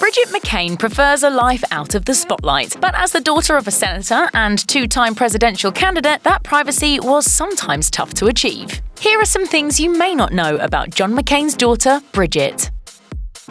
Bridget McCain prefers a life out of the spotlight, but as the daughter of a senator and two-time presidential candidate, that privacy was sometimes tough to achieve. Here are some things you may not know about John McCain's daughter, Bridget.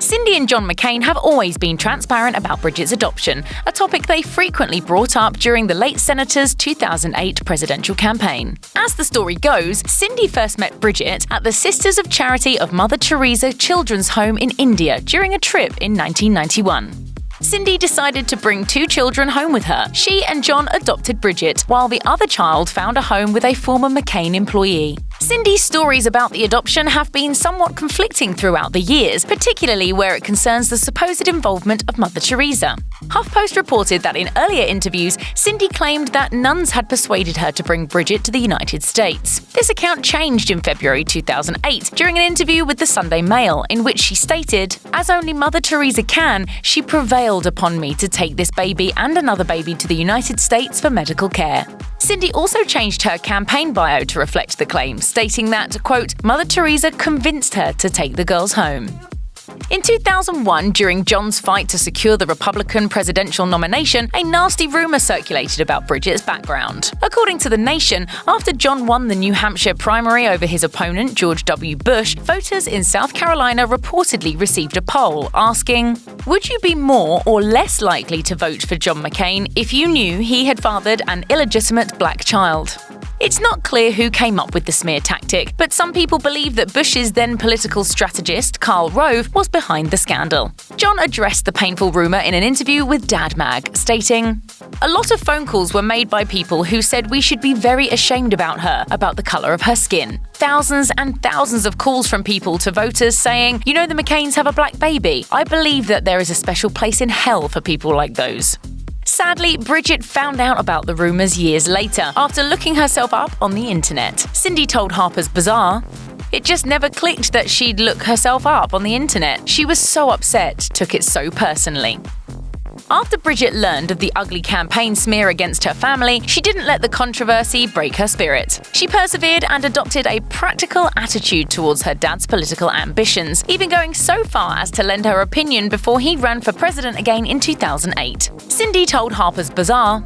Cindy and John McCain have always been transparent about Bridget's adoption, a topic they frequently brought up during the late senator's 2008 presidential campaign. As the story goes, Cindy first met Bridget at the Sisters of Charity of Mother Teresa Children's Home in India during a trip in 1991. Cindy decided to bring two children home with her. She and John adopted Bridget, while the other child found a home with a former McCain employee. Cindy's stories about the adoption have been somewhat conflicting throughout the years, particularly where it concerns the supposed involvement of Mother Teresa. HuffPost reported that in earlier interviews, Cindy claimed that nuns had persuaded her to bring Bridget to the United States. This account changed in February 2008 during an interview with the Sunday Mail, in which she stated, "As only Mother Teresa can, she prevailed upon me to take this baby and another baby to the United States for medical care." Cindy also changed her campaign bio to reflect the claim, stating that, quote, "Mother Teresa convinced her to take the girls home." In 2001, during John's fight to secure the Republican presidential nomination, a nasty rumor circulated about Bridget's background. According to The Nation, after John won the New Hampshire primary over his opponent, George W. Bush, voters in South Carolina reportedly received a poll asking, "Would you be more or less likely to vote for John McCain if you knew he had fathered an illegitimate black child?" It's not clear who came up with the smear tactic, but some people believe that Bush's then political strategist, Karl Rove, was behind the scandal. John addressed the painful rumor in an interview with Dad Mag, stating, "A lot of phone calls were made by people who said we should be very ashamed about her, about the color of her skin. Thousands and thousands of calls from people to voters saying, 'You know the McCains have a black baby.' I believe that there is a special place in hell for people like those." Sadly, Bridget found out about the rumors years later, after looking herself up on the internet. Cindy told Harper's Bazaar, "It just never clicked that she'd look herself up on the internet. She was so upset, took it so personally." After Bridget learned of the ugly campaign smear against her family, she didn't let the controversy break her spirit. She persevered and adopted a practical attitude towards her dad's political ambitions, even going so far as to lend her opinion before he ran for president again in 2008. Cindy told Harper's Bazaar,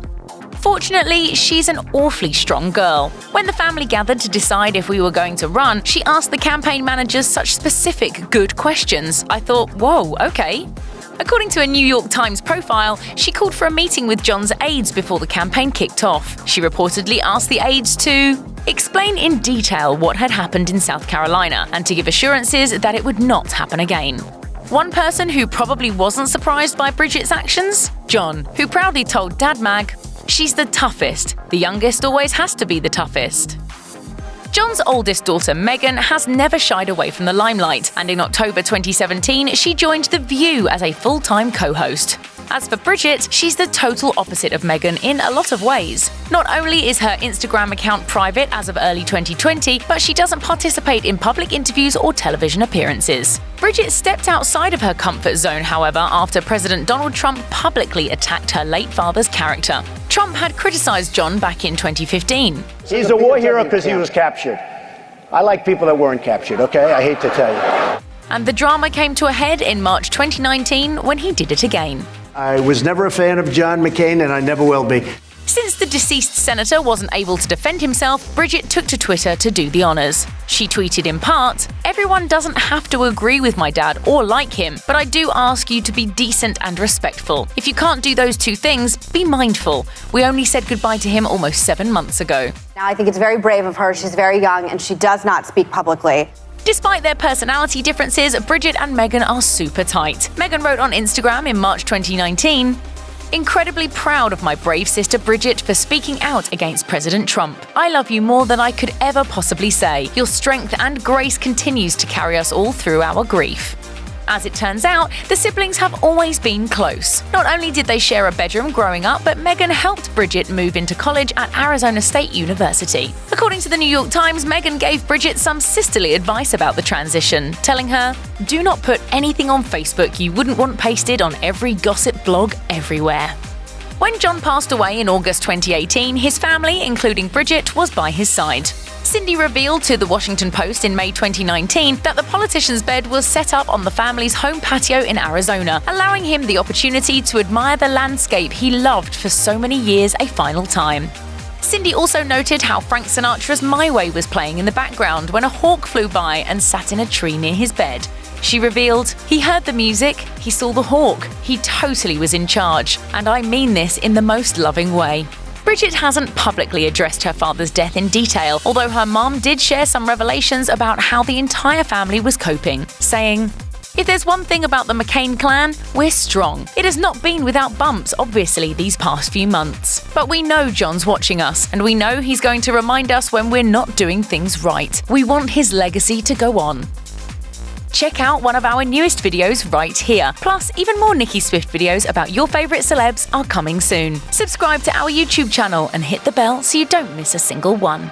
"Fortunately, she's an awfully strong girl. When the family gathered to decide if we were going to run, she asked the campaign managers such specific, good questions. I thought, whoa, okay." According to a New York Times profile, she called for a meeting with John's aides before the campaign kicked off. She reportedly asked the aides to explain in detail what had happened in South Carolina and to give assurances that it would not happen again. One person who probably wasn't surprised by Bridget's actions? John, who proudly told Dad Mag, "She's the toughest. The youngest always has to be the toughest." John's oldest daughter, Meghan, has never shied away from the limelight, and in October 2017, she joined The View as a full-time co-host. As for Bridget, she's the total opposite of Meghan in a lot of ways. Not only is her Instagram account private as of early 2020, but she doesn't participate in public interviews or television appearances. Bridget stepped outside of her comfort zone, however, after President Donald Trump publicly attacked her late father's character. Trump had criticized John back in 2015. He's a war hero because he was captured. I like people that weren't captured, okay? I hate to tell you. And the drama came to a head in March 2019 when he did it again. I was never a fan of John McCain, and I never will be. Since the deceased senator wasn't able to defend himself, Bridget took to Twitter to do the honors. She tweeted in part, "Everyone doesn't have to agree with my dad or like him, but I do ask you to be decent and respectful. If you can't do those two things, be mindful. We only said goodbye to him almost 7 months ago." Now, I think it's very brave of her. She's very young and she does not speak publicly. Despite their personality differences, Bridget and Meghan are super tight. Meghan wrote on Instagram in March 2019, "Incredibly proud of my brave sister Bridget for speaking out against President Trump. I love you more than I could ever possibly say. Your strength and grace continues to carry us all through our grief." As it turns out, the siblings have always been close. Not only did they share a bedroom growing up, but Meghan helped Bridget move into college at Arizona State University. According to the New York Times, Meghan gave Bridget some sisterly advice about the transition, telling her, "Do not put anything on Facebook you wouldn't want pasted on every gossip blog everywhere." When John passed away in August 2018, his family, including Bridget, was by his side. Cindy revealed to The Washington Post in May 2019 that the politician's bed was set up on the family's home patio in Arizona, allowing him the opportunity to admire the landscape he loved for so many years a final time. Cindy also noted how Frank Sinatra's My Way was playing in the background when a hawk flew by and sat in a tree near his bed. She revealed, "He heard the music, he saw the hawk, he totally was in charge, and I mean this in the most loving way." Bridget hasn't publicly addressed her father's death in detail, although her mom did share some revelations about how the entire family was coping, saying, "If there's one thing about the McCain clan, we're strong. It has not been without bumps, obviously, these past few months. But we know John's watching us, and we know he's going to remind us when we're not doing things right. We want his legacy to go on." Check out one of our newest videos right here. Plus, even more Nicki Swift videos about your favourite celebs are coming soon. Subscribe to our YouTube channel and hit the bell so you don't miss a single one.